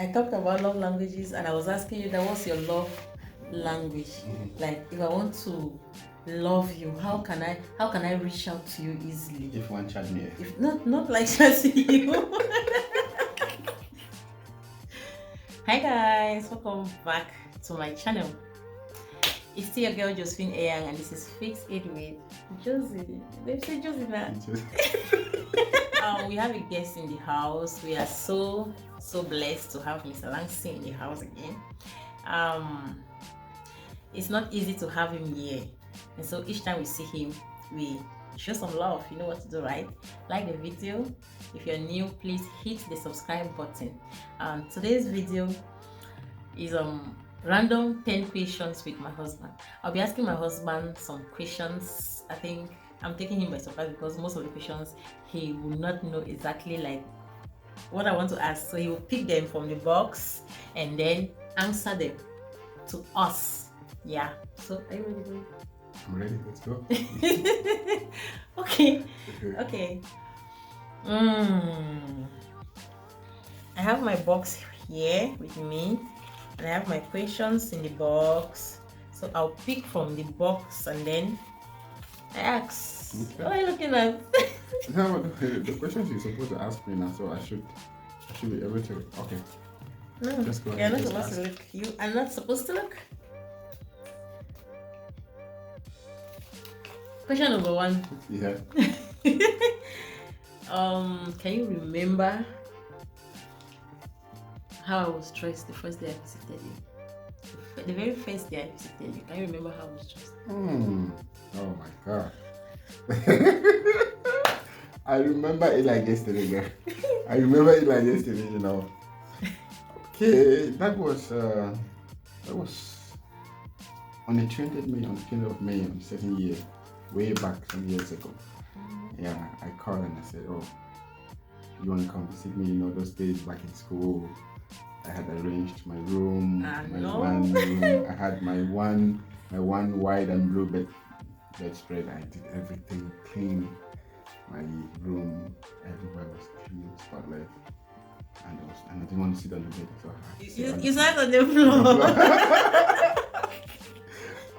I talked about love languages, and I was asking you that what's your love language? Like, if I want to love you, how can I reach out to you easily? If one chat me. If not like chatting you. Hi guys, welcome back to my channel. It's still your girl Josephine Eyang, and this is Fix It with Josie. They say Josie now. We have a guest in the house. We are so blessed to have Mr. Langston in the house again. It's not easy to have him here, and so each time we see him, we show some love. You know what to do, right? Like the video. If you're new, please hit the subscribe button. Today's video is random 10 questions with my husband. I'll be asking my husband some questions. I think I'm taking him by surprise because most of the questions he will not know exactly like what I want to ask. So he will pick them from the box and then answer them to us. Yeah. So are you ready, babe? I'm ready. Let's go. Okay. I have my box here with me, and I have my questions in the box. So I'll pick from the box and then I ask. Okay. What are you looking at? No, the questions you're supposed to ask me now, so I should be able to. Okay. No, Just go you're ahead. not Just supposed ask. to look. You are not supposed to look. Question number 1. Yeah. Can you remember how I was stressed the first day I visited you? The very first day I visited you. Can you remember how I was stressed? Oh my God. I remember it like yesterday, girl. I remember it like yesterday, you know. Okay, that was on the 20th of May, on the second year, way back some years ago. Yeah, I called and I said, "Oh, you want to come visit me?" You know, those days back in school, I had arranged my room, one room. I had my one white and blue bedspread. I did everything clean. My room, everywhere was clean, spotless. And I didn't want to sit on the bed, so You sat on the floor.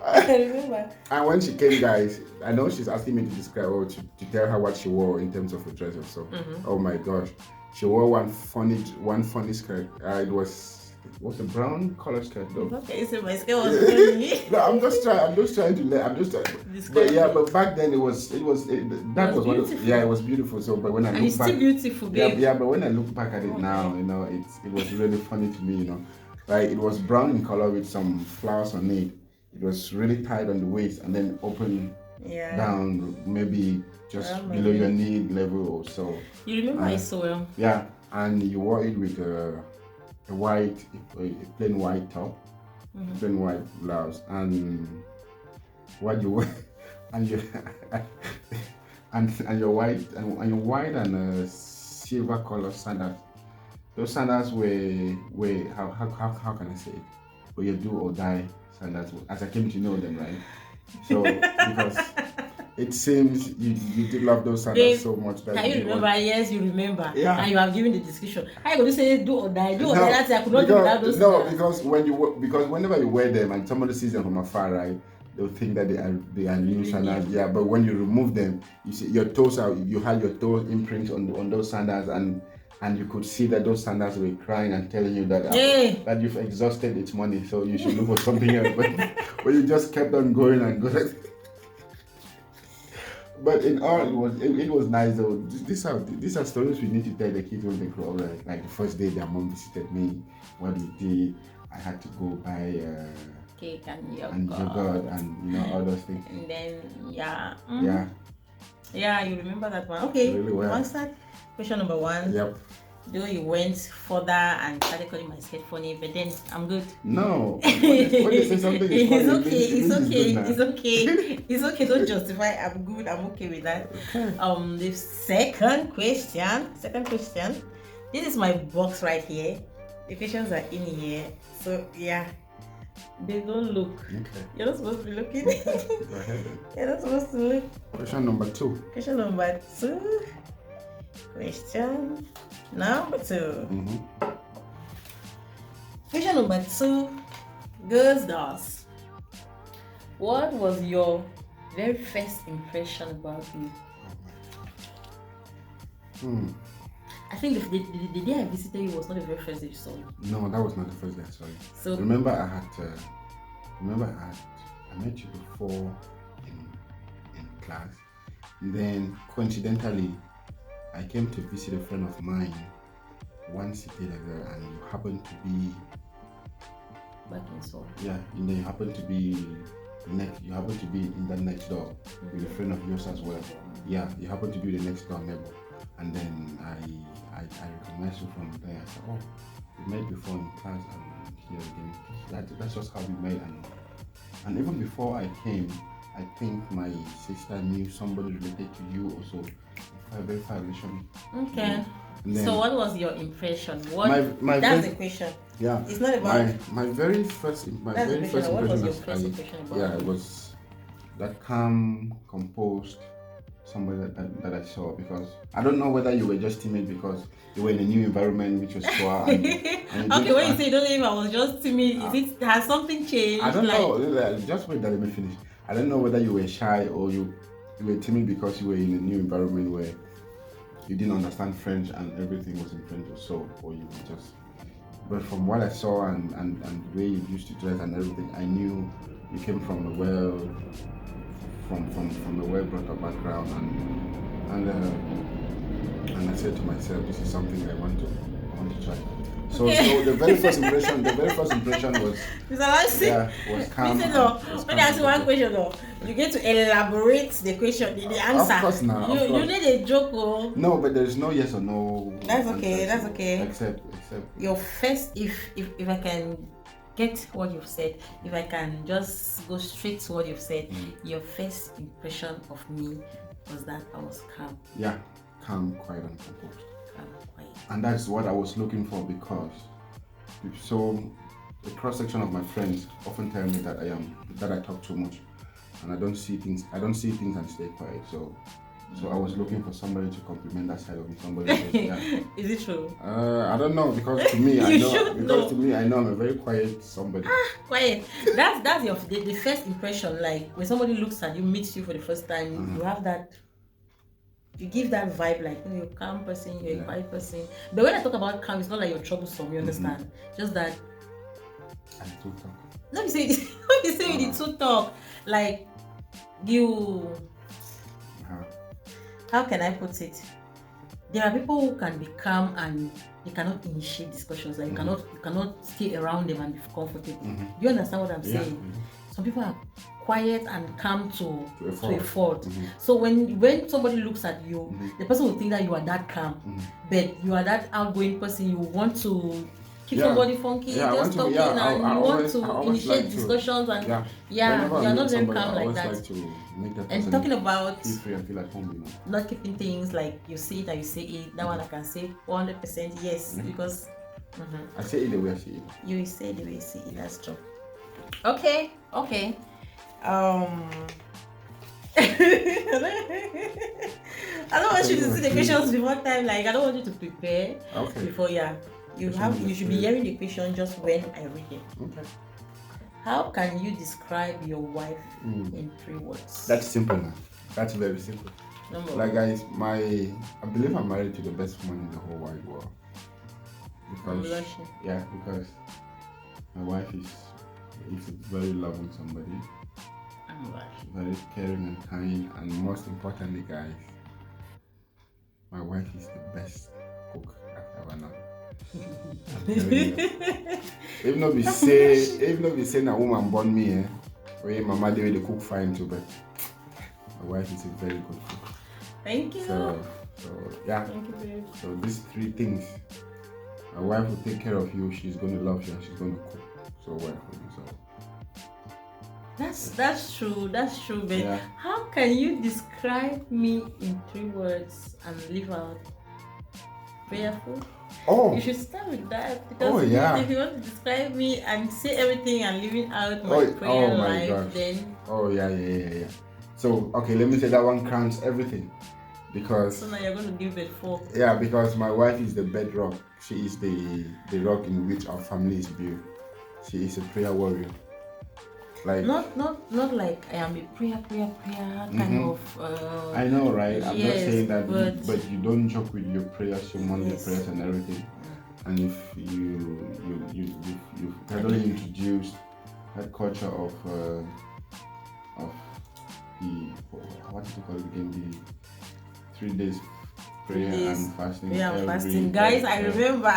I remember. And when she came, guys, I know she's asking me to describe or to tell her what she wore in terms of a dress or so. Oh my gosh, she wore one funny skirt. It was a brown color skirt though. Okay, you said my skirt was funny. No, I'm just trying to but yeah, but back then it was what it was beautiful. So, but when I and look it's back, still beautiful, babe. yeah, but when I look back at it now, you know, it was really funny to me, you know, like it was brown in color with some flowers on it. It was really tight on the waist and then open down, maybe just below your knee level or so. You remember it so well. Yeah, and you wore it with a plain white top, plain white blouse, and what you wear, and your and your white and silver color sandals. Those sandals were how can I say it? Were your do or die sandals, as I came to know them, right? So because it seems you did love those sandals so much that can you remember? Yes, you remember. Yeah. And you have given the description. How you going to say do or die? Do or die? That's I could not do without those sandals. No, because whenever you wear them and somebody sees them from afar, right, they'll think that they are new sandals. Yeah, but when you remove them, you see you had your toe imprint on those sandals, and you could see that those sandals were crying and telling you that that you've exhausted its money, so you should look for something else. But you just kept on going and going. But in all, it was nice though. These are stories we need to tell the kids when they grow up. Like the first day their mom visited me, what we did. I had to go buy cake and yogurt and you know all those things. And then yeah, you remember that one? Okay, really well. What's that? Question number 1. Yep. Though you went further and started calling my skirt funny, but then I'm good. No, when you say something is funny, it's okay. Don't justify. I'm good. I'm okay with that. Okay. The second question. This is my box right here. The questions are in here. So yeah, they don't look. Okay. You're not supposed to be looking. Go ahead then. You're not supposed to look. Question number 2. Question number 2. Question number 2. Question number 2 goes thus. What was your very first impression about me? I think the day I visited you was not the very first day you saw me. No, that was not the first day I saw you. So Remember, I met you before in class. And then coincidentally, I came to visit a friend of mine one city like that, and you happened to be back in Seoul. yeah, and then you happened to be in that next door with a friend of yours as well. Yeah, you happened to be the next door neighbor. And then I recognized you from there. I said, oh, we met before in class and here again. That's just how we met. And even before I came, I think my sister knew somebody related to you also. A very far relation. Okay. Then, so what was your impression? That's the question. Yeah. It's not about my very first impression. What was your first impression about? Yeah, it was that calm, composed somebody that I saw, because I don't know whether you were just timid because you were in a new environment which was poor. Okay, when you say you don't know if I was just timid, has something changed? I don't know. Just wait, let me finish. I don't know whether you were shy or you were timid because you were in a new environment where you didn't understand French and everything was in French or you were just. But from what I saw and the way you used to dress and everything, I knew you came from a well brought up background, and I said to myself, this is something I want to try. So the very first impression was was calm. When I ask you one question though, you get to elaborate the question, the answer. Of course now. You need a joke. Oh. No, but there's no yes or no. That's okay. That's okay. Except your first, if I can get what you've said, if I can just go straight to what you've said, your first impression of me was that I was calm. Yeah, calm, quiet, and composed. Calm, quiet. And that's what I was looking for, because the cross section of my friends often tell me that I talk too much, and I don't see things and stay quiet. So I was looking for somebody to compliment that side of me. Somebody. Yeah. Is it true? I don't know, because to me I know I'm a very quiet somebody. Quiet. That's your the first impression. Like when somebody looks at you, meets you for the first time, you have that. You give that vibe like you're a calm person, you're a quiet person. But when I talk about calm, it's not like you're troublesome. You understand? Just that. I do talk. Let me say this. When you say you need to talk, like you. How can I put it? There are people who can be calm and they cannot initiate discussions. Like you cannot stay around them and be comfortable. Do you understand what I'm saying? Some people are quiet and calm to a fault. So when somebody looks at you, the person will think that you are that calm, but you are that outgoing person. You want to keep somebody funky, just talking, and you want to initiate discussions, and you are not very calm like that. Like to make that and talking about feel free and feel at home, not keeping things like you say it and you say it. That one I can say 100% yes, because I say it the way I see it. You say it the way you see it. That's true. Okay. I don't want you to see the questions before time. Like I don't want you to prepare before. You should be hearing the question just when I read it. Okay. How can you describe your wife in 3 words? That's simple, man. That's very simple. Like guys, I believe I'm married to the best woman in the whole wide world. Because my wife is a very loving somebody. Very caring and kind, and most importantly, guys, my wife is the best cook I've ever known. If not be say na woman born me, where mama they cook fine too, but my wife is a very good cook. Thank you. So yeah. Thank you, babe. So these 3 things, my wife will take care of you. She's going to love you, and she's going to cook so well for you. So. That's true. But how can you describe me in 3 words and leave out prayerful? Oh, you should start with that, because if you want to describe me and say everything and leaving out my prayer life, then yeah. So okay, let me say that one crowns everything. because So now you're going to give it 4. yeah, because my wife is the bedrock. She is the rock in which our family is built. She is a prayer warrior. Like not like I am a prayer kind of. I know, right? I'm not yes, saying that, but you don't joke with your prayers, your Monday yes. prayers and everything. And if you gradually introduced that culture of the what do you call it again, the 3 days prayer and fasting. Prayer and fasting, guys. I remember.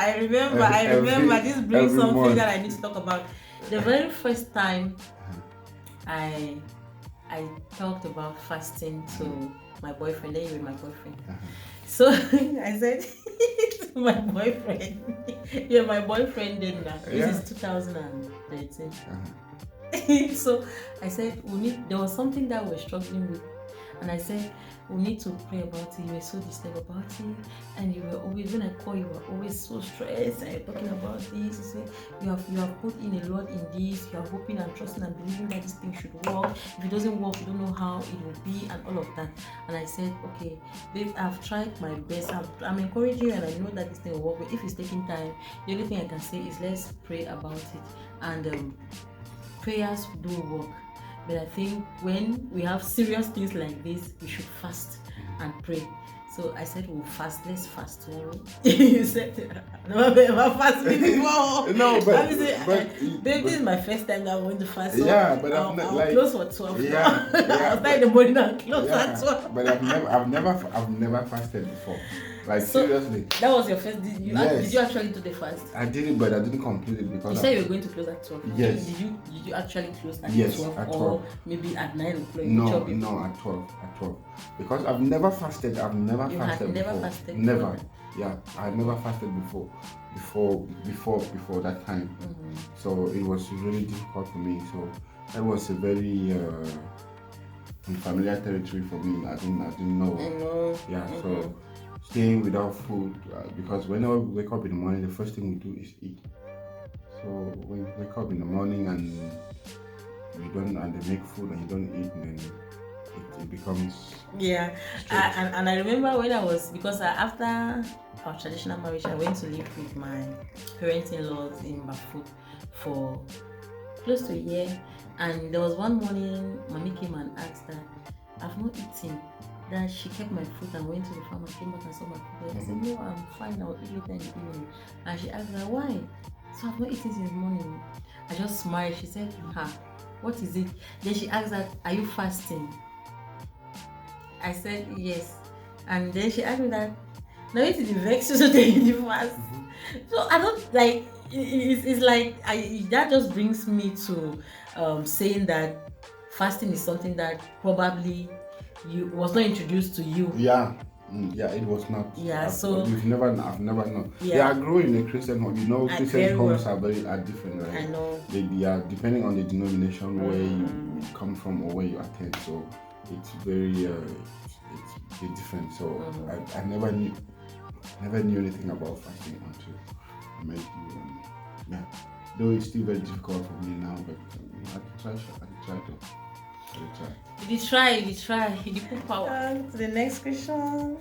This brings something month. That I need to talk about. The very first time I talked about fasting to my boyfriend. Then you were my boyfriend. So I said to my boyfriend, "You're my boyfriend then now." This is 2013. So I said there was something that we're struggling with, and I said we need to pray about it. You were so disturbed about it, and you were always, when I call you were always so stressed and you're talking about this. You said you have put in a lot in this. You are hoping and trusting and believing that this thing should work. If it doesn't work, you don't know how it will be and all of that. And I said, okay, babe, I've tried my best. I'm encouraging you, and I know that this thing will work. But if it's taking time, the only thing I can say is let's pray about it. And prayers do work. But I think when we have serious things like this, we should fast and pray. So I said, we'll fast. Let's fast tomorrow. You said, I've never fasted before. No, but babe, this is my first time that I'm going to fast. So yeah, but I'll like, close for 12. Yeah, I'll start in the morning and close at 12. But I've never fasted before. Like, so, seriously. That was your first. Did you actually do the fast? I did it, but I didn't complete it because you said you were going to close at 12. Yes. Did you actually close at 12? At 12. Or maybe at 9 o'clock? No, at 12. Because I've never fasted. I've never fasted before. Never fasted. Never. Before. Yeah, I never fasted before that time. So it was really difficult for me. So that was a very unfamiliar territory for me. I didn't know. I know. Yeah. So staying without food, because whenever we wake up in the morning, the first thing we do is eat. So when you wake up in the morning and they make food and you don't eat, then it becomes and I remember when I was, because after our traditional marriage, I went to live with my parents-in-laws in Bafut for close to a year, and there was one morning Mommy came and asked that I've not eaten. That she kept my food and went to the farm and came back and saw my food. I said, no, I'm fine, I'll eat later in the evening. And she asked her, why? So I've not eaten since morning. I just smiled. She said, what is it? Then she asked that, are you fasting? I said, yes. And then she asked me that, now it is the vex so that you fast. So I don't like, it's like, that just brings me to saying that fasting is something that probably was not introduced to you. Yeah, it was not. Yeah, I've never known. Yeah, I grew in a Christian home. You know, Christian homes are different, right? I know. They are depending on the denomination where you come from or where you attend. So it's very it's different. So I never knew anything about fasting until I met you. And, though it's still very difficult for me now, but I try to. You try. You put power. On to the next question.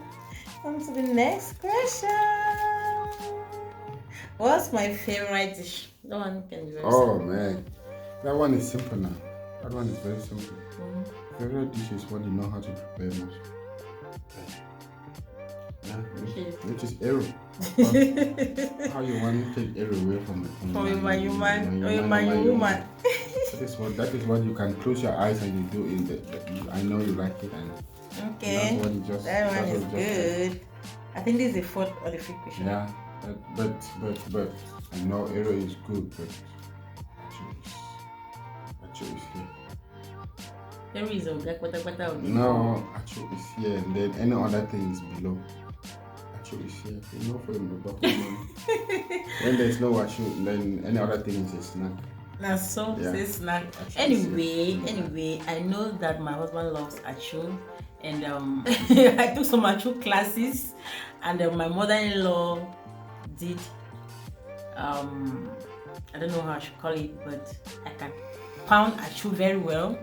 What's my favorite dish? That one can be very simple. Man, that one is simple now. That one is very simple. Favorite dish is what you know how to prepare most. Which is arrow. How you want to take arrow away from my woman. That is what you can close your eyes and you do it. I know you like it, and okay, that one is good. I think this is the fourth or the fifth question. Yeah, but I know arrow is good, but Achu is here. Arrow is black. No, Achu is here, and then any other thing is below. Achu is here. You know, for the bottom. When there's no Achu, then any other thing is a snack. Say snack. Anyway, I know that my husband loves achu, and I took some achu classes, and my mother-in-law did I don't know how I should call it, but I can pound achu very well,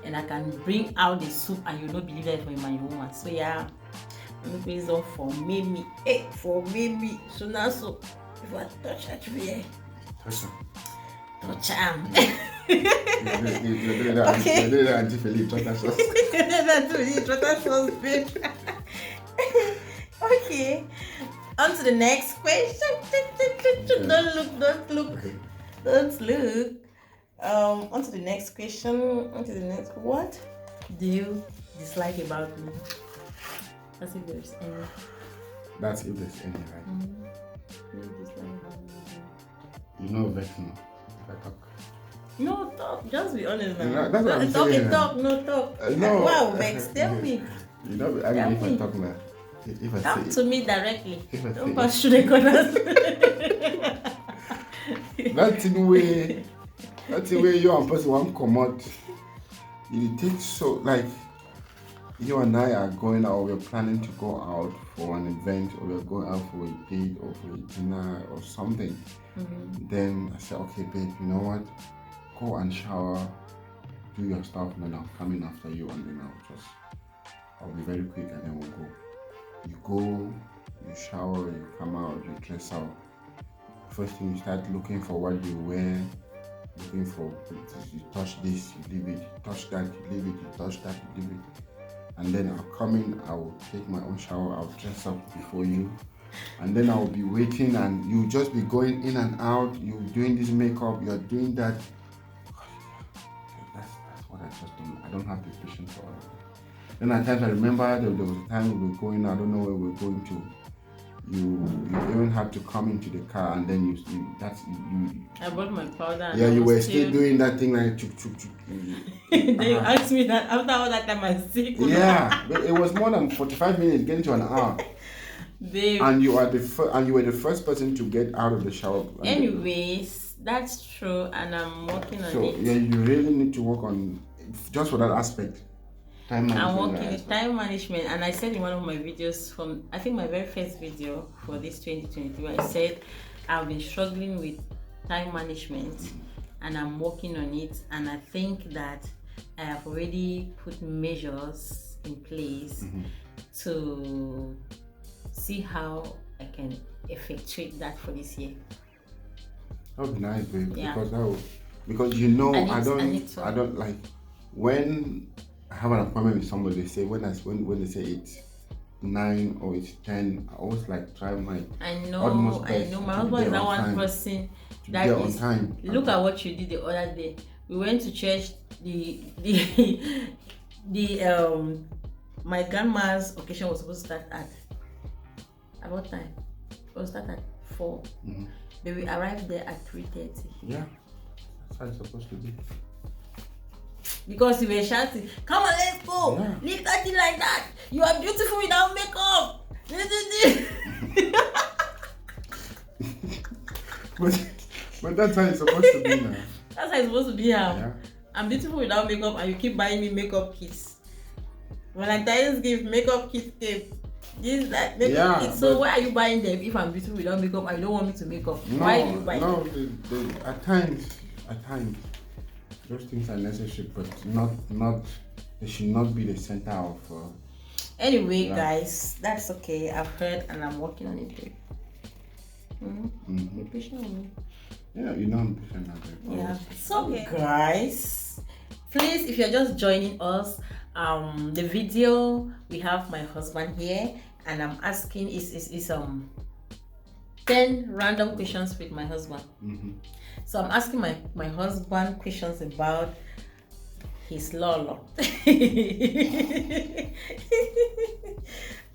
and I can bring out the soup, and you don't believe that for my woman. So And the place on for Mimi. Hey, for Mimi. So now, so if I touch that tree, Touch her. touch him. You're doing that Auntie Philippe, touch her sauce. That's what you touch sauce, babe. Okay. On to the next question. Don't look. Don't look. On to the next question. What do you dislike about me? As if there's any. That's if there's any, right? What do you dislike about me? You know, vex me if I talk. No, talk. Just be honest now. No, that's what I'm saying. Talk. No. Wow, Vex, tell me. You know, I mean, if I talk now. If I Talk say to me directly. if I Don't say pass through the corners. that's the way you and person want come out. It takes so like you and I are going out, we're planning to go out for an event, or we're going out for a date or for a dinner or something. Then I say, okay, babe, you know what? Go and shower, do your stuff, and then I'll come in after you, and then I'll be very quick, and then we'll go. You go, you shower, you come out, you dress out. First thing, you start looking for what you wear, looking for, you touch this, you leave it, you touch that, you leave it, you touch that, you leave it. And then I'll come in, I'll take my own shower, I'll dress up before you. And then I'll be waiting, and you just be going in and out, you're doing this makeup, you're doing that. That's what I just don't, I don't have the patience for it. Then at times I remember there was a time we were going, I don't know where we were going to. You even had to come into the car, and then you I brought my powder. Yeah, you were still doing that thing like chuk. Then you asked me that after all that time I sick. Yeah, but it was more than 45 minutes, getting to an hour. Babe. And you were the first person to get out of the shower. Anyways, that's true, and I'm working on it. So yeah, you really need to work on just for that aspect. I'm working with time management, and I said in one of my videos from I think my very first video for this 2022, I said I've been struggling with time management and I'm working on it, and I think that I have already put measures in place to see how I can effectuate that for this year. That would be nice, babe. Yeah. Because you know I to. don't like when I have an appointment with somebody. They say when they say it's 9 or it's 10, I always like try my utmost best. My husband is that one person that is on time. Look at what you did the other day. We went to church. My grandma's occasion was supposed to start at what time? It was start at 4. But we arrived there at 3:30. Yeah, that's how it's supposed to be. Because we were shouting, "Come on, let's go! Yeah. Leave that thing like that! You are beautiful without makeup!" but that's how it's supposed to be now. That's how it's supposed to be now. Yeah. I'm beautiful without makeup, and you keep buying me makeup kits. Valentine's gift, makeup kit came. This that makeup kit. So why are you buying them if I'm beautiful without makeup and you don't want me to make up? Why do you buy them? No, at times, those things are necessary, but not. They should not be the center of. Anyway, guys, that's okay. I've heard, and I'm working on it. Be patient with me. Yeah, you know I'm patient now. Yeah. So, guys, please, if you're just joining us, the video we have my husband here, and I'm asking is 10 random questions with my husband. So I'm asking my husband questions about his lolo.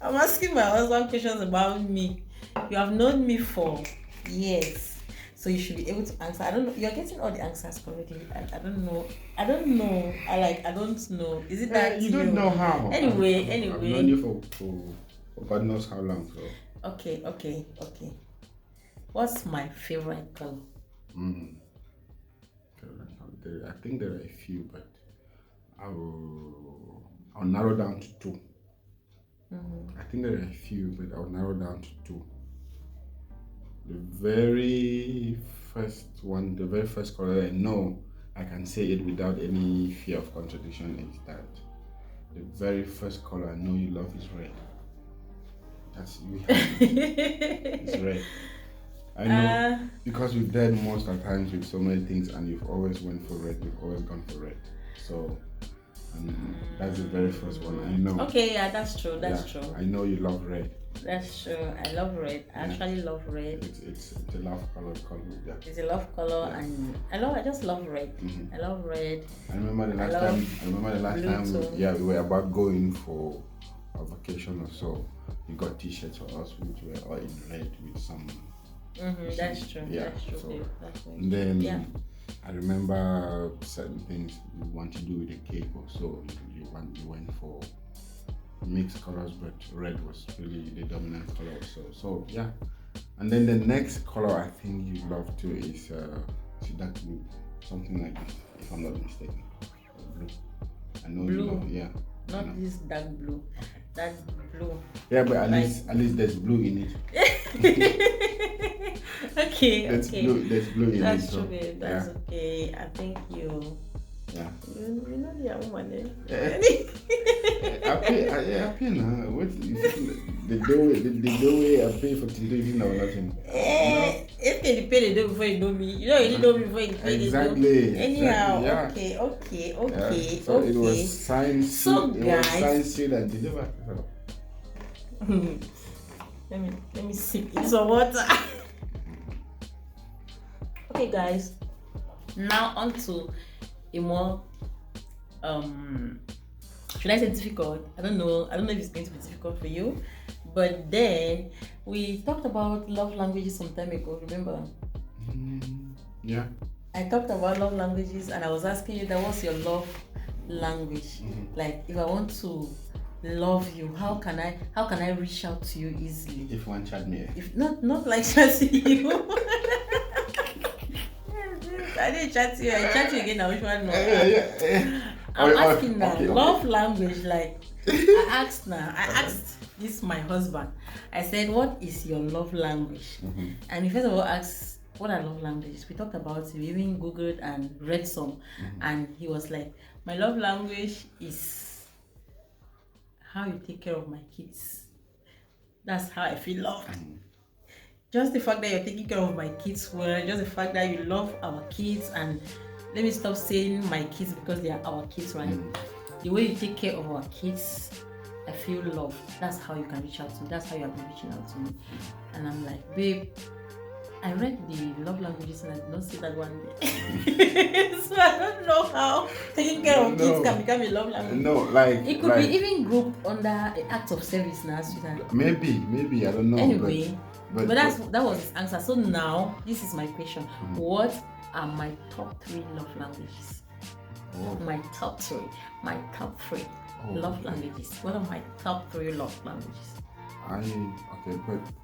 I'm asking my husband questions about me. You have known me for years, so you should be able to answer. I don't know. You're getting all the answers correctly. I don't know. I don't know. I don't know. Is it that you don't know how? Anyway. I've known you for God knows how long. So. Okay. What's my favorite color? I think there are a few, but I'll narrow down to 2. I think there are a few, but I'll narrow down to 2. The very first one, the very first color I know, I can say it without any fear of contradiction, is that the very first color I know you love is red. That's you. It's red. I know because we've dealt most of the times with so many things, and you've always went for red. You've always gone for red. So, that's the very first one. I know. Okay, yeah, that's true. That's true. I know you love red. That's true. I love red. I actually love red. It's a love color. Yeah. It's a love color, and I just love red. Mm-hmm. I love red. I remember the last time. We were about going for a vacation or so. You got T-shirts for us, which were all in red with some. That's true. Yeah. That's true. So, that's and then I remember certain things you want to do with the cake, or so you went for mixed colors, but red was really the dominant color. So yeah. And then the next color I think you love too is dark blue, something like this, if I'm not mistaken. Blue. I know blue. You know, yeah. Not this dark blue. That's blue. Yeah, but at least there's blue in it. Okay. There's blue in that's it. True, babe. That's okay. I think you. Yeah. You know the woman, I pay now. What the way I pay for television or nothing. If they pay the dough before you know me, you don't really know me before you pay the dough. Exactly. Anyhow, yeah. Okay. So it was signed, sealed, and delivered. Let me sip some water. Okay, guys. Now on to a more should I say difficult? I don't know if it's going to be difficult for you, but then we talked about love languages some time ago, remember? Yeah, I talked about love languages, and I was asking you that what's your love language? Like, if I want to love you, how can I reach out to you easily? If one chat me, if not like chatting you. I didn't chat to you. I chat to you again now. Which one? No. I'm asking now. Okay. Love language. Like I asked this my husband. I said, "What is your love language?" And he first of all asked, "What are love languages?" We talked about it. We even googled and read some, and he was like, "My love language is how you take care of my kids. That's how I feel loved." Just the fact that you're taking care of my kids well, just the fact that you love our kids, and let me stop saying my kids because they are our kids, right? The way you take care of our kids, I feel loved. That's how you can reach out to me. That's how you have been reaching out to me. And I'm like, babe, I read the love languages and I did not see that one day. So I don't know how taking care of kids can become a love language. No, like it could be even grouped under an act of service now, sweetheart. Maybe I don't know. Anyway. But that was his answer. So now this is my question. What are my top 3 love languages? My top 3 love languages. What are my top 3 love languages? But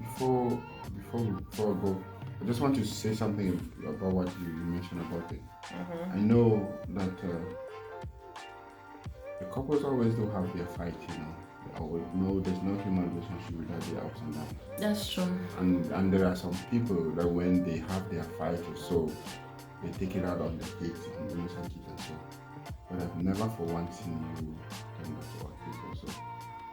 before I go, I just want to say something about what you mentioned about it. I know that the couples always do have their fight, there's no human relationship without the ups and downs. That's true. And there are some people that when they have their fight or so, they take it out on the kids, on the innocent kids and so. But I've never for one seen you turn that to our kids also.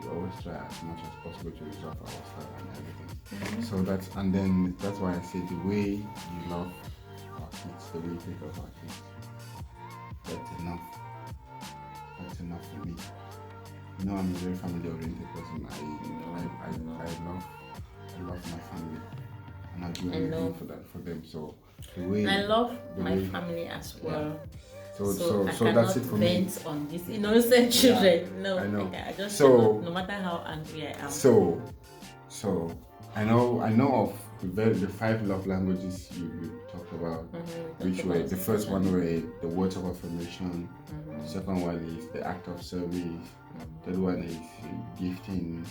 We always try as much as possible to resolve our stuff and everything. So that's why I say the way you love our kids, the way you take care of our kids, that's enough. That's enough for me. I'm a very family-oriented person. I love my family, and I do everything for them. So the way I love my family as well. So that's it for me. Vent on this innocent children. No, I know. I just cannot, no matter how angry I am. So I know of the 5 love languages you talked about, which were the first one were the words of affirmation. The second one is the act of service. The third one is gifting.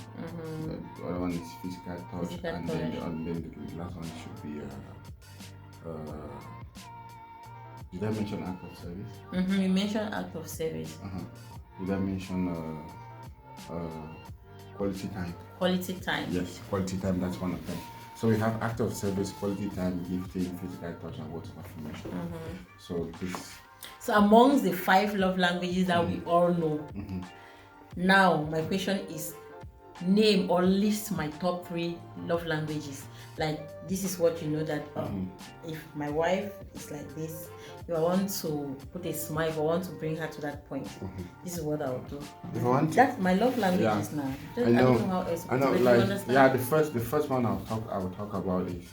The other one is physical touch, and then the last one should be did I mention act of service? You mentioned act of service. Did I mention quality time? Quality time. Yes, quality time. That's one of them. So we have act of service, quality time, gifting, physical touch, and words of affirmation. So amongst the 5 love languages that we all know, now my question is, name or list my top 3 love languages. Like, this is what you know that if my wife is like this, if I want to put a smile, if I want to bring her to that point, this is what I'll do. If I want to, That's my love languages now. I I know. don't know how else to I know. put it. Like, You understand? yeah, the first one I will talk about is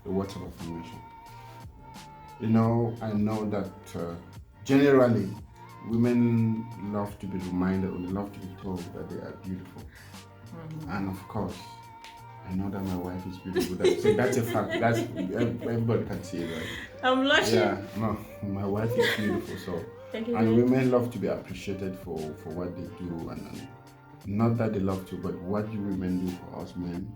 the words of affirmation. You know, I know that generally women love to be reminded or they love to be told that they are beautiful. And of course, I know that my wife is beautiful. That's a fact. That's everybody can see it, right? I'm blushing. Yeah, no, my wife is beautiful. So, and women love to be appreciated for what they do, and not that they love to, but what you women do for us men.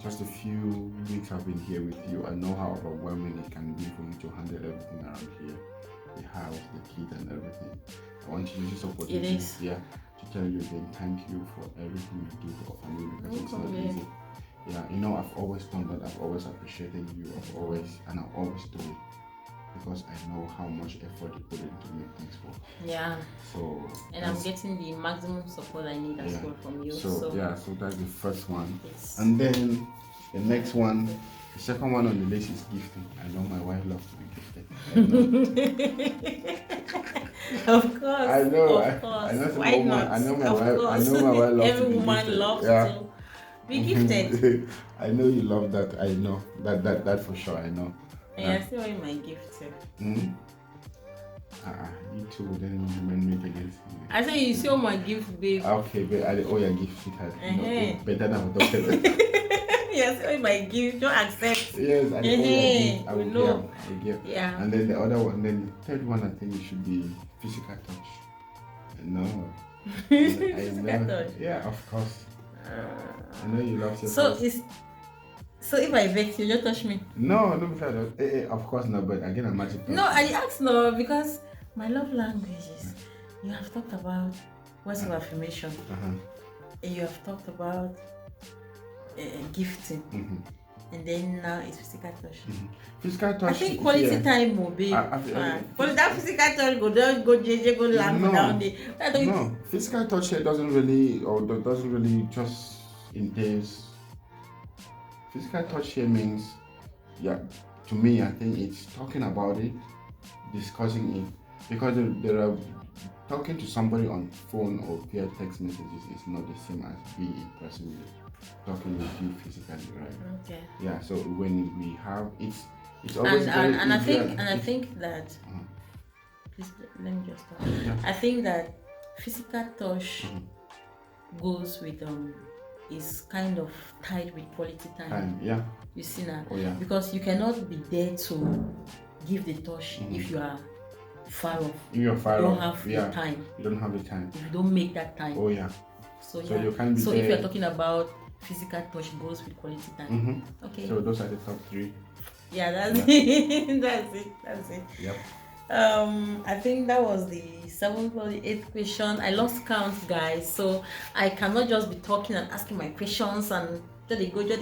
Just a few weeks I've been here with you. I know how overwhelming it can be for you to handle everything around here, the house, the kids, and everything. I want to use this opportunity, to tell you again, thank you for everything you do for family, because it's not easy. Yeah, you know, I've always done that. I've always appreciated you. I'll always do it because I know how much effort you put in to make things work. Yeah. So. And I'm getting the maximum support I need as well from you. So that's the first one. Yes. And then the next one, the second one on the list is gifting. I know my wife loves to be gifted. Of course. I know. Of course. I know. Why not? I know my of wife. Course. I know my wife loves Every to be woman gifted. loves to be gifted. I know you love that. I know that for sure. I know. Yeah, I see why my gift too. You two then women make against me. I say you see all my gift, babe. Okay, but I your gift, sweetheart. Better than what I'm Yes, all my gift. Don't accept. Yes, I gift. I will know. give. Yeah. And then the other one, then the third one, I think it should be physical touch. No. Physical touch. Yeah, of course. I know you love your So if I vex you, just touch me. No, of course not, but again I'm magic. No, I asked no because my love languages. You have talked about words of affirmation. And you have talked about gifting. And then now it's physical touch. Physical touch. I think quality time will be that physical touch go land down there. No, physical touch here doesn't really just entails. Physical touch here means, to me, I think it's talking about it, discussing it, because there are talking to somebody on phone or via text messages is not the same as being in person with talking with you physically, right? Okay. Yeah. So when we have it's always and I think that please let me just talk. I think that physical touch goes with is kind of tied with quality time. You see now? Because you cannot be there to give the touch if you are far off. You don't have the time. You don't have the time. If you don't make that time. So you can't be so there. if you're talking about physical touch goes with quality time. Okay. So those are the top 3. Yeah, that's it. That's it. Yep. I think that was the 7th or the 8th question. I lost count, guys, so I cannot just be talking and asking my questions and just they go without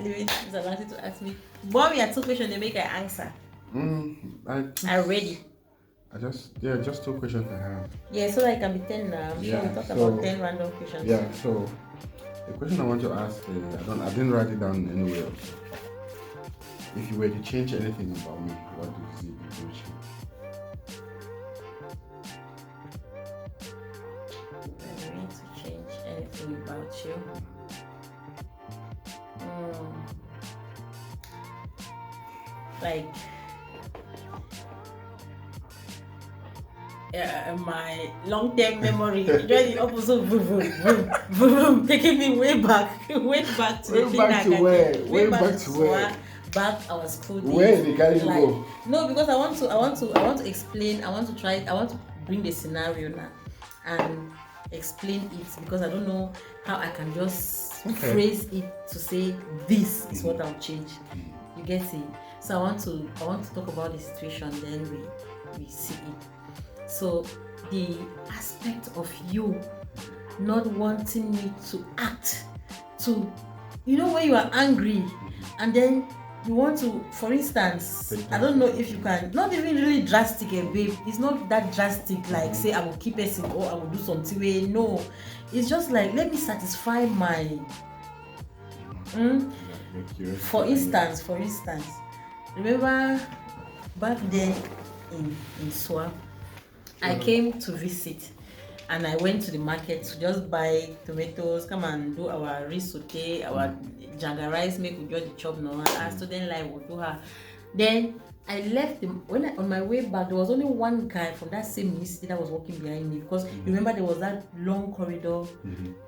leaving Zalati to ask me. But we are 2 questions, they make an answer. I ready. Just 2 questions I have. Yeah, so that it can be 10 now. I'm sure we talked about 10 random questions. Yeah, so the question I want to ask is, I didn't write it down anywhere else. If you were to change anything about me, what would you change? If I need to change anything about you, like my long-term memory, just the opposite, vroom, taking me way back to where our school days. Where they carry you go? No, because I want to explain. I want to bring the scenario now and explain it, because I don't know how I can just phrase it to say this is what I'll change. You get it? So I want to talk about the situation, then we see it. So the aspect of you not wanting me to act, to, when you are angry and then you want to, for instance, Take I don't know if you can, not even really drastic, babe. It's not that drastic, like say I will keep it or I will do something way. No, it's just like let me satisfy my. For instance, remember back then in SWA, I came to visit. And I went to the market to just buy tomatoes, come and do our risotto, our janga rice, make we just the chop now. Our student life will do her. Then I left him on my way back. There was only one guy from that same ministry that was walking behind me because remember there was that long corridor,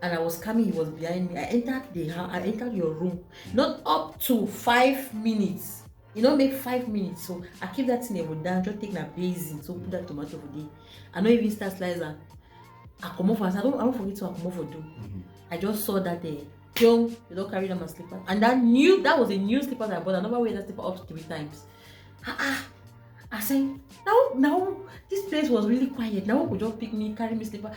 and I was coming. He was behind me. I entered your room, not up to 5 minutes. You know, make 5 minutes. So I keep that thing over down, just take my basin, so put that tomato for day. I know even start slicer. I don't forget to come for do. I just saw that you don't carry them as slipper. And that was a new slipper that I bought. I never wear that slipper up 3 times. I said, now this place was really quiet. Now could just pick me, carry me slipper.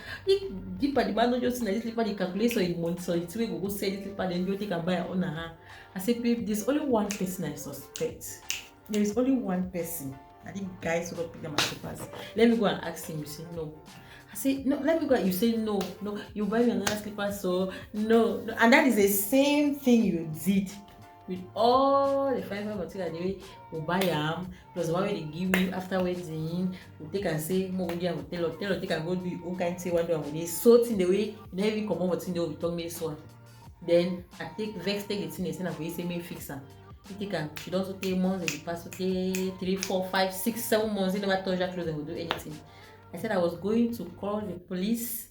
Deeper the man not just in this slipper, the calculator in month, so it's way go sell this slipper, then you take and buy it on her. I said, babe, there's only one person I suspect. There is only one person. I think guys will not pick them as slippers. Let me go and ask him. You say no. I say no, let me go. You say no, you buy me another slipper, so no. And that is the same thing you did with all the 5 material the way we buy them, plus the one way they give me after wedding, we take and say, more we have tell take and go do your own kind of thing, one do they sort in the way, you never even come over to the we talk me so. Then I take vex, take the thing, and send her for you say me fix her. You take and she doesn't take months, and the past take 3, 4, 5, 6, 7 months, you never touch her clothes and will do anything. I said I was going to call the police,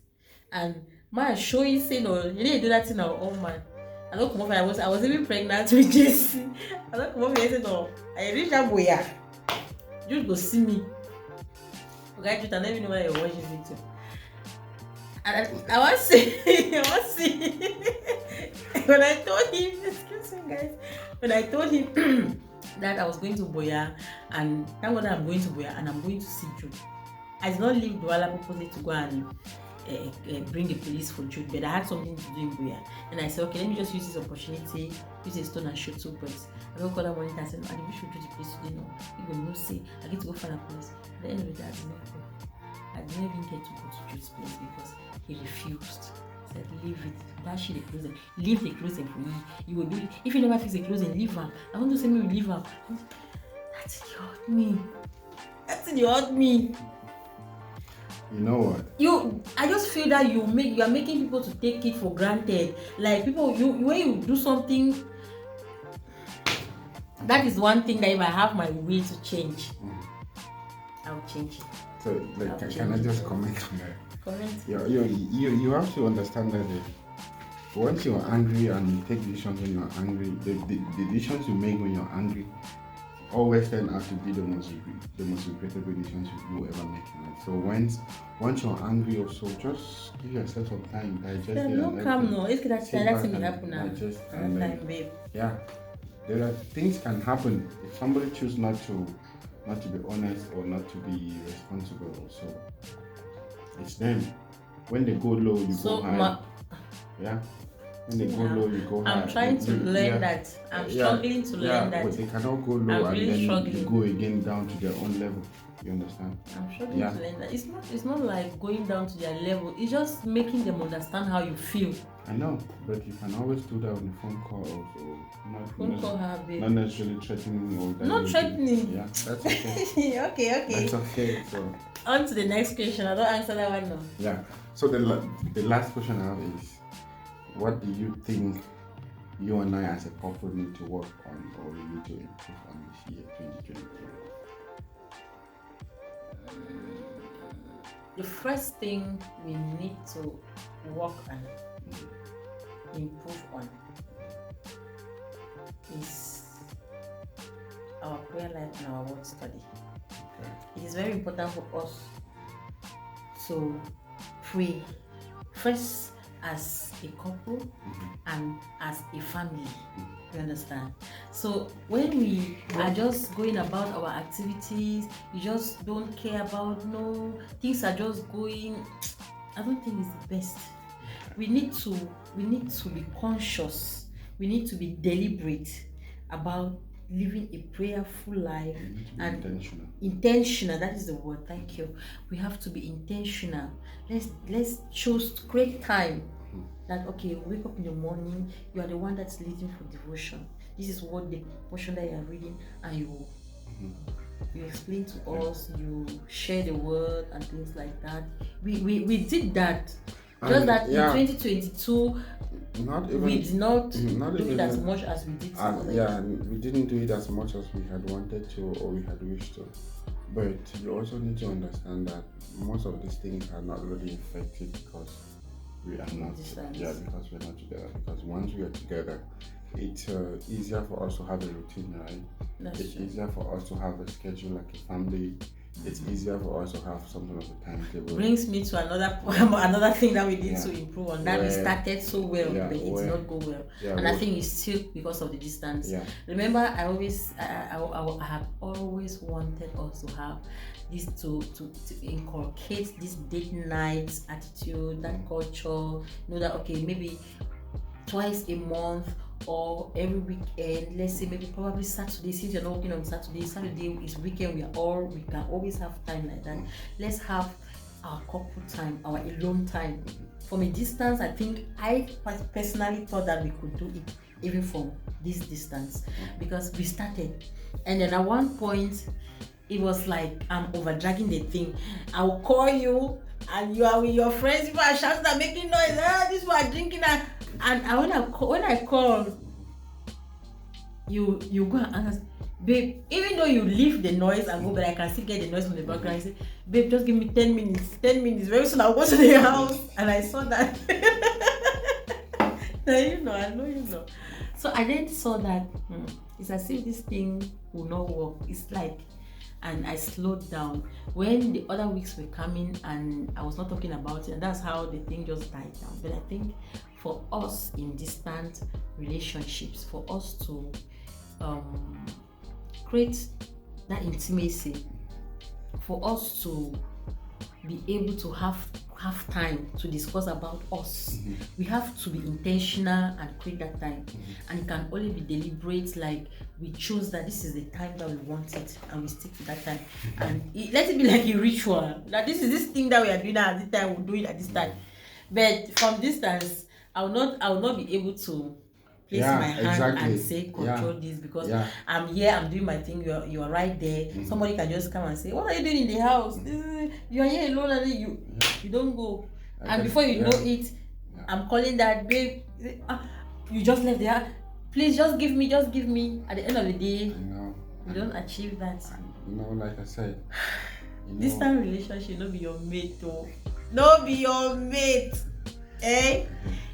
and man showing say no, you need to do that thing now. Oh man, I don't come over. I was even pregnant with JC. I don't come over and say no. I reached that boy. You go see me. Okay, you let me know why you're watching video. And I want to see. When I told him, excuse me guys, when I told him that I was going to Boya, and thank God I'm going to Boya and I'm going to see Jude. I did not leave Douala purposely to go and bring the police for Jude, but I had something to do in Boya. And I said, okay, let me just use this opportunity, use a stone and shoot 2 birds. I don't call that one and I said, no, I didn't shoot the police today, no. You will not say, I get to go find a police. At the end of the day, I did not go. I didn't even get to go to Jude's place because he refused. I said, leave it, dash the clothing, leave the clothing for me. You will be, if you never fix the clothing, leave her. I want to say, me, leave her. That's hurt me. You know what? I just feel that you are making people to take it for granted. Like people, when you do something, that is one thing that if I have my way to change, I'll change it. So, like, can I just comment on that? Comment. You have to understand that once you're angry and you take decisions when you're angry, the decisions you make when you're angry always turn out to be the most regrettable decisions you will ever make in life. So once you're angry also, just give yourself some time, digest it. No, calm no. It's that thing happen now. Yeah, there are things can happen if somebody choose not to be honest or not to be responsible. Also, it's them. When they go low, you go high. Yeah. When they go low, you go high. I'm trying to learn that. I'm struggling to learn that. But they cannot go low and then you go again down to their own level. You understand? I'm struggling to learn that. It's not like going down to their level. It's just making them understand how you feel. I know, but you can always do that on a phone call also. Not necessarily threatening or that. Not threatening. Yeah, that's okay. Okay. That's okay. So on to the next question. I don't answer that one now. Yeah. So the last question I have is, what do you think you and I as a couple need to work on or we need to improve on this year, 2023? The first thing we need to work and improve on is our prayer life and our word study. Okay. It is very important for us to pray first as a couple and as a family. You understand? So when we are just going about our activities, you just don't care about things are just going. I don't think it's the best. We need to be conscious. We need to be deliberate about living a prayerful life and intentional. That is the word. Thank you. We have to be intentional. Let's choose to create time. That okay, wake up in the morning. You are the one that's leading for devotion. This is what the portion that you are reading, and you explain to us. You share the word and things like that. We did that. Just that in 2022. We did not do it as much as we did. We didn't do it as much as we had wanted to or we had wished to. But you also need to understand that most of these things are not really effective because we are not. Because we're not together. Because once we are together, it's easier for us to have a routine, right? It's easier for us to have a schedule like a family. It's easier for us to have some sort of a timetable. Brings me to another thing that we need to improve on. That we started so well, but it did not go well, and I think it's still because of the distance. Remember, I have always wanted us to have this to inculcate this date night attitude, that culture. Know that okay, maybe twice a month or every weekend, let's say maybe probably Saturday, since you're not working on Saturday is weekend, we can always have time like that. Let's have our couple time, our alone time. From a distance, I think I personally thought that we could do it even from this distance because we started, and then at one point it was like I'm over dragging the thing. I'll call you and you are with your friends, people are shouting and making noise, this one are drinking and when I call, you go and ask, babe, even though you leave the noise and go, but I can still get the noise from the background. I say, babe, just give me 10 minutes. Very soon I'll go to the house. And I saw that. Now I know. So I then saw that it's as if this thing will not work. It's like, and I slowed down when the other weeks were coming and I was not talking about it, and that's how the thing just died down. But I think for us in distant relationships, for us to create that intimacy, for us to be able to have time to discuss about us, we have to be intentional and create that time. And it can only be deliberate, like we choose that this is the time that we want it and we stick to that time. And let it be like a ritual, that this is this thing that we are doing at this time, we'll do it at this time. But from distance, I will not be able to place my hand and say control this because I'm here, I'm doing my thing, you are right there. Somebody can just come and say, what are you doing in the house? You are here alone and you don't go. And before you know it, I'm calling that, babe, you just left there. Please just give me. At the end of the day, you don't achieve that. Like I said, distant relationship, no be your mate though. No be your mate.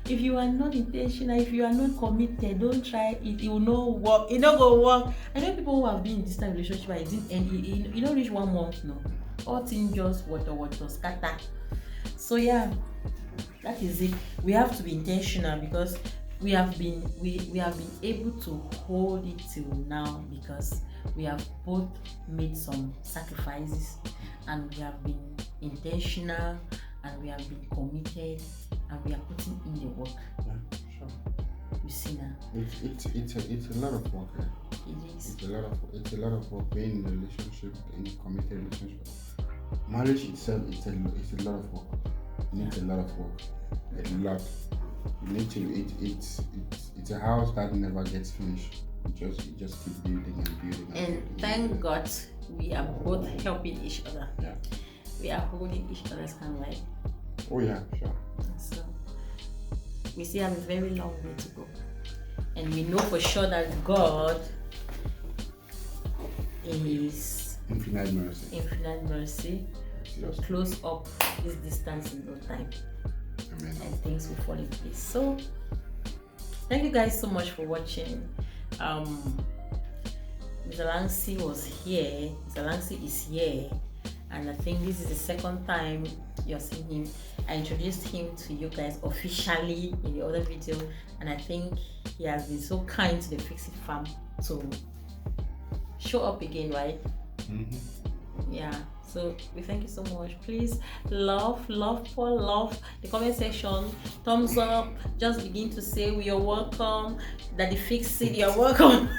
If you are not intentional, if you are not committed, don't try it. It will not work. It not go work. I know people who have been in distant relationship and it didn't end. You don't reach 1 month now. All things just water scatter. So that is it. We have to be intentional because we have been able to hold it till now because we have both made some sacrifices and we have been intentional and we have been committed and we are putting in the work. You see now. It's a lot of work. It is. It's a lot of work being in a relationship, in a committed relationship. Marriage itself, it's a lot of work. It needs a lot of work. A lot. You need to. It's a house that never gets finished. You just keep building and building. And thank God we are both helping each other. Yeah. We are holding each other's hand, right? Oh yeah, sure. So we still have a very long way to go, and we know for sure that God is infinite mercy. will close up this distance in no time. Amen. And things will fall in place. So thank you guys so much for watching. Mr. Lancy was here. Mr. Lancy is here. And I think this is the second time you're seeing him. I introduced him to you guys officially in the other video, and I think he has been so kind to the Fix It fam to show up again, right? Yeah. So we thank you so much. Please love the comment section, thumbs up. Just begin to say we are welcome. That the Fix It, you're welcome.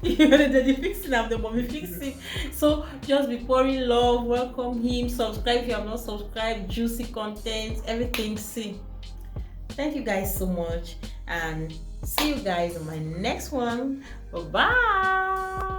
You know, the fixing of the mommy fixing. So just be pouring love, welcome him, subscribe if you have not subscribed, juicy content, everything. See, thank you guys so much, and see you guys in my next one. Bye bye.